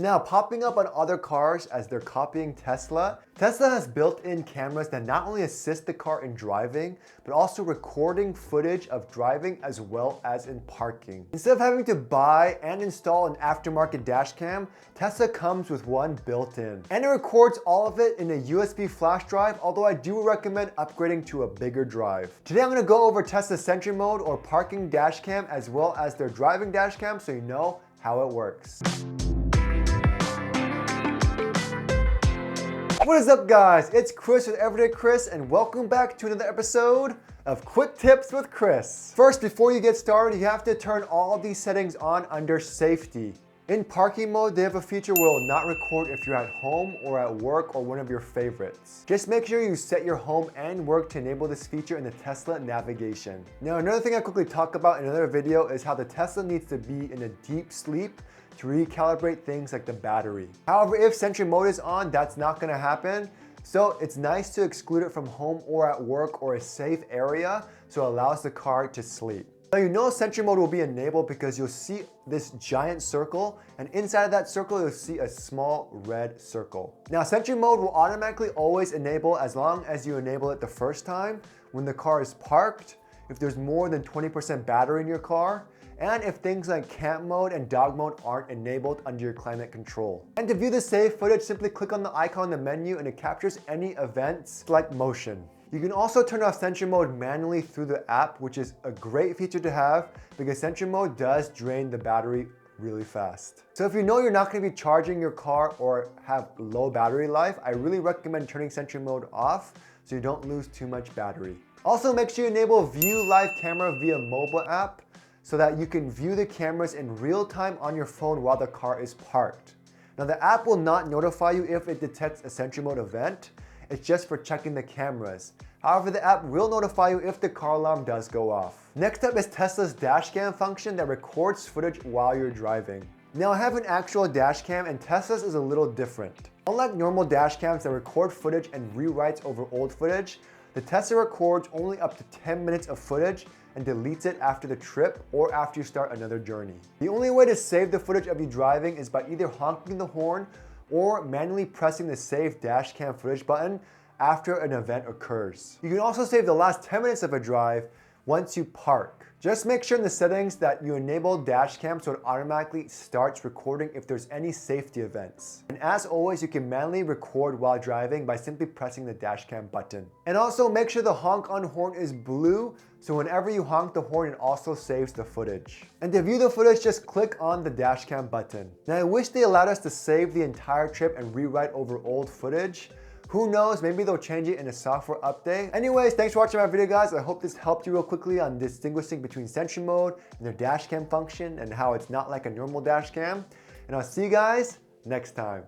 Now, popping up on other cars as they're copying Tesla, Tesla has built-in cameras that not only assist the car in driving, but also recording footage of driving as well as in parking. Instead of having to buy and install an aftermarket dash cam, Tesla comes with one built in. And it records all of it in a USB flash drive, although I do recommend upgrading to a bigger drive. Today I'm going to go over Tesla's Sentry Mode or parking dash cam as well as their driving dash cam so you know how it works. What is up, guys? It's Chris with Everydaychris and welcome back to another episode of Quick Tips with Chris. First, before you get started, you have to turn all of these settings on under safety. In parking mode, they have a feature where it will not record if you're at home or at work or one of your favorites. Just make sure you set your home and work to enable this feature in the Tesla navigation. Now, another thing I quickly talk about in another video is how the Tesla needs to be in a deep sleep to recalibrate things like the battery. However, if Sentry Mode is on, that's not gonna happen. So it's nice to exclude it from home or at work or a safe area so it allows the car to sleep. Now you know Sentry Mode will be enabled because you'll see this giant circle, and inside of that circle you'll see a small red circle. Now Sentry Mode will automatically always enable as long as you enable it the first time, when the car is parked, if there's more than 20% battery in your car, and if things like camp mode and dog mode aren't enabled under your climate control. And to view the saved footage, simply click on the icon in the menu and it captures any events like motion. You can also turn off Sentry Mode manually through the app, which is a great feature to have because Sentry Mode does drain the battery really fast. So if you know you're not going to be charging your car or have low battery life, I really recommend turning Sentry Mode off so you don't lose too much battery. Also, make sure you enable View Live Camera via mobile app so that you can view the cameras in real time on your phone while the car is parked. Now the app will not notify you if it detects a Sentry Mode event. It's just for checking the cameras. However, the app will notify you if the car alarm does go off. Next up is Tesla's dash cam function that records footage while you're driving. Now I have an actual dash cam and Tesla's is a little different. Unlike normal dash cams that record footage and rewrites over old footage, the Tesla records only up to 10 minutes of footage and deletes it after the trip or after you start another journey. The only way to save the footage of you driving is by either honking the horn or manually pressing the Save Dash Cam Footage button after an event occurs. You can also save the last 10 minutes of a drive once you park. Just make sure in the settings that you enable dash cam so it automatically starts recording if there's any safety events. And as always, you can manually record while driving by simply pressing the dash cam button. And also make sure the honk on horn is blue so whenever you honk the horn, it also saves the footage. And to view the footage, just click on the dash cam button. Now I wish they allowed us to save the entire trip and rewrite over old footage. Who knows, maybe they'll change it in a software update. Anyways, thanks for watching my video, guys. I hope this helped you real quickly on distinguishing between Sentry Mode and their dash cam function and how it's not like a normal dash cam. And I'll see you guys next time.